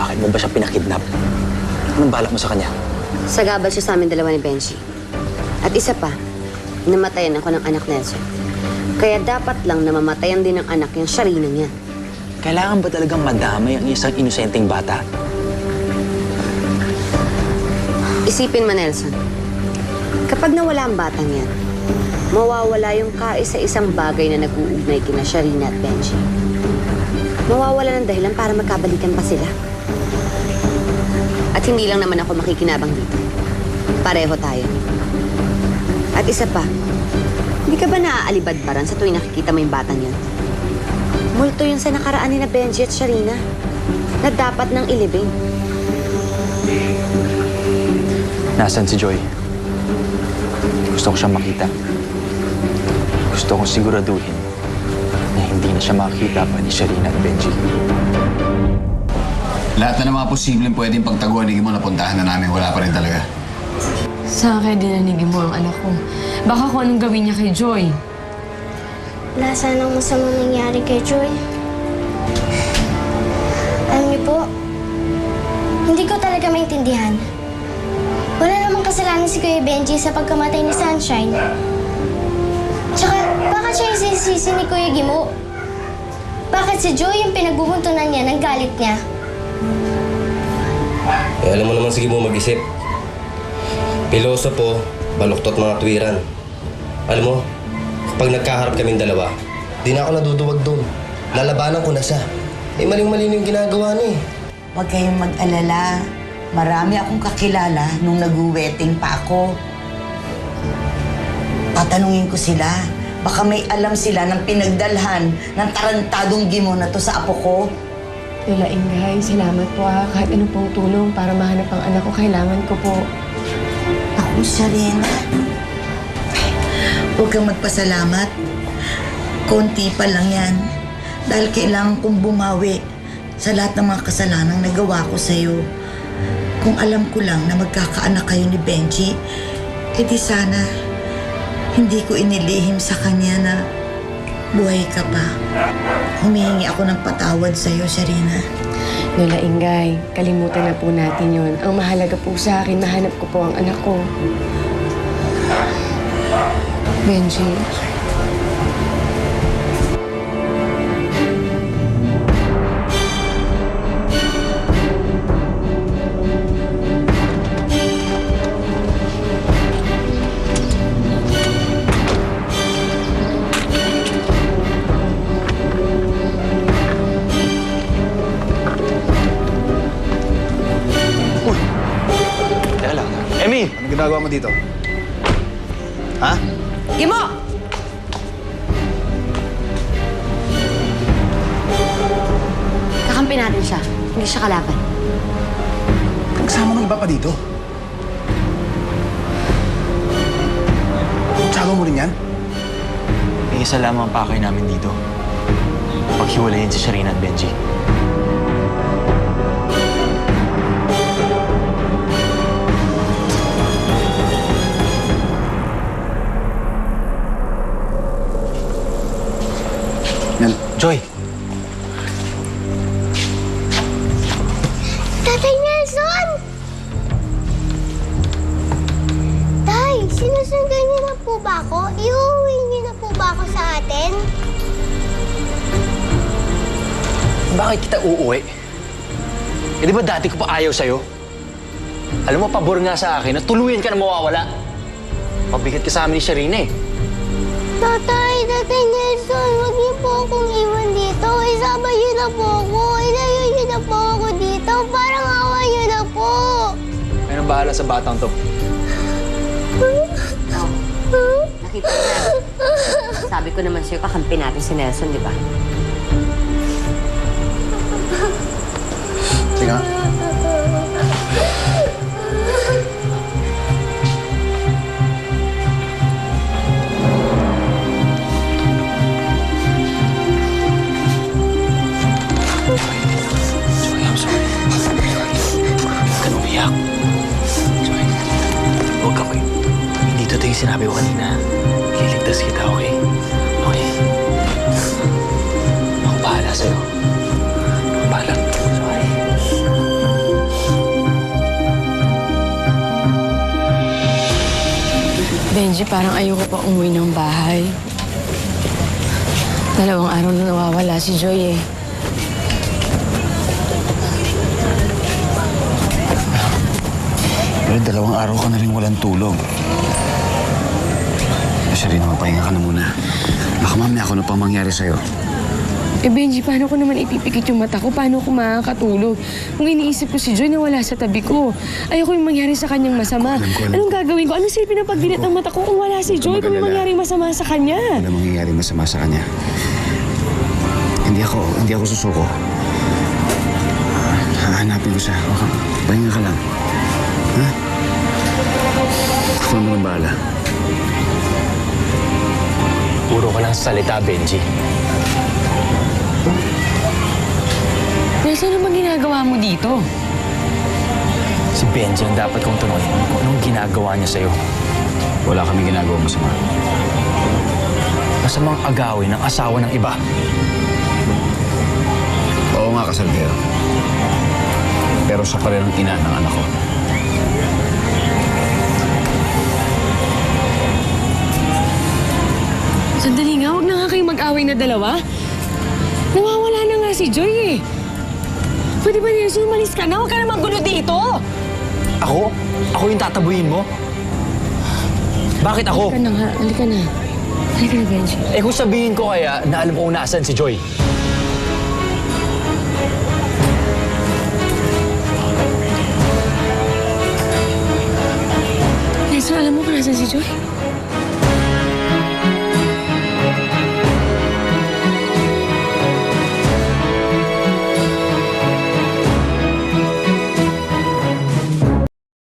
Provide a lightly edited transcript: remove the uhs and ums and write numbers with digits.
bakit mo ba siya pinakidnap? Anong balak mo sa kanya? Sagabal siya sa amin dalawa ni Benji. At isa pa, namatayan ako ng anak Nelson. Kaya dapat lang na mamatayan din ng anak yung Sharina niya. Kailangan ba talagang madamay ang isang inosenteng bata? Isipin mo, Nelson. Kapag nawala ang batang yan, mawawala yung kaisa-isang bagay na nag-uugnay kina Sharina at Benji. Mawawala ng dahilan para magkabalikan pa sila. At hindi lang naman ako makikinabang dito. Pareho tayo. At isa pa, hindi ka ba naaalibadbaran sa tuwing nakikita mo yung batang yan? Multo yun sa nakaraan ni na Benji at Sharina na dapat nang ilibing. Nasaan si Joy? Gusto ko siyang makita. Gusto kong siguraduhin na hindi na siya makikita pa ni Sharina at Benji. Lahat na ng mga posibleng pwedeng pagtaguan ni Gimo napuntahan na namin, wala pa rin talaga. Saan kaya dinanigin mo ang anak ko? Baka kung anong gawin niya kay Joy. Wala sanang masamang nangyari kay Joy. Alam niyo po, hindi ko talaga maintindihan. Wala namang kasalanan si Kuya Benji sa pagkamatay ni Sunshine. Tsaka, bakit siya yung sisisi ni Kuya Gimo? Bakit si Joy yung pinagbubuntunan niya ng galit niya? Eh, alam mo naman sige mo mag-isip. Pilosopo, baluktot mga tuwiran. Alam mo, kapag nagkaharap kaming dalawa, di na ako naduduwag doon. Lalabanan ko na siya. Eh, maling-mali na yung ginagawa niya eh. Huwag kayong mag-alala. Marami akong kakilala nung nag-wedding pa ako. Tatanungin ko sila. Baka may alam sila ng pinagdalhan ng tarantadong Gimo na to sa apo ko. Lola Ingay, salamat po Kahit ano pong tulong para mahanap ang anak ko, kailangan ko po. Ako, Sharina. Huwag kang magpasalamat. Konti pa lang yan. Dahil kailangan kong bumawi sa lahat ng mga kasalanang nagawa ko sa'yo. Kung alam ko lang na magkakaanak kayo ni Benji, edi sana hindi ko inilihim sa kanya na buhay ka pa. Humihingi ako ng patawad sa'yo, Sharina. Lola Ingay, kalimutan na po natin yon. Ang mahalaga po sa akin, mahanap ko po ang anak ko. Benji. Emmy! Ano ginagawa mo dito? Ha? Gimo! Kakampi natin siya. Hindi siya kalaban. Nagsama ng iba pa dito? Tsaka mo rin yan? May isa lamang ang pakay namin dito. Paghiwalayin si Sharina at Benji. Joy! Tatay Nelson! Tay, sinusundan niyo na po ba ako? Iuwi niyo na po ba ako sa atin? Bakit kita uuwi? Eh, di ba dati ko pa ayaw sa'yo? Alam mo, pabor nga sa akin na tuluyan ka na mawawala. Pabigat ka sa amin ni Sharina eh. Tatay Nelson, huwag niyo po akong iwan dito. Isama niyo na po ako. Ilayo niyo na po ako dito. Parang awa niyo na po. May nang bahala sa batang to. Nakita mo na. Sabi ko naman sa'yo, kakampi natin si Nelson, di ba? Sige nga. Joy, I'm sorry. Huwag ka na umiyak. Joy, huwag ka po. Hindi totoo yung sinabi ko kanina. Liligtas kita, okay? Okay? Ako bahala sa'yo. Ako bahala. Sorry. Benji, parang ayoko pa umuwi ng bahay. 2 araw na nawawala si Joy eh. Pero 2 araw ka na rin walang tulog. Sherina, magpahinga ka na muna. Baka mamaya ako na pang mangyari sa'yo. Eh Benji, paano ko naman ipipikit yung mata ko? Paano ko makakatulog? Kung iniisip ko si Joy na wala sa tabi ko. Ayoko yung mangyari sa kanyang masama. Alam ko. Anong gagawin ko? Anong silbi ng pagdilit ng mata ko kung wala si Joy? Kung may mangyaring masama sa kanya? Wala mangyayari masama sa kanya. Hindi ako susuko. Hahanapin ko siya. Okay. Pahinga ka lang. Ha? Ako naman ang bahala. Puro ka lang salita, Benji. Nasaan naman ginagawa mo dito? Si Benji ang dapat kong tanungin kung anong ginagawa niya sa'yo. Wala kami ginagawa masama. Masamang agawin ng asawa ng iba. Oo nga, Kasaldero. Pero siya pa rin ang ina ng anak ko. Sandali nga, huwag na nga kayong mag-away na dalawa. Nawawala na nga si Joy eh. Pwede ba nila umalis ka na? Huwag ka na magulo dito! Ako? Ako yung tatabuhin mo? Bakit ako? Halika na nga, halika na. Halika na, Benji. Eh kung sabihin ko kaya na alam ko kung nasaan si Joy.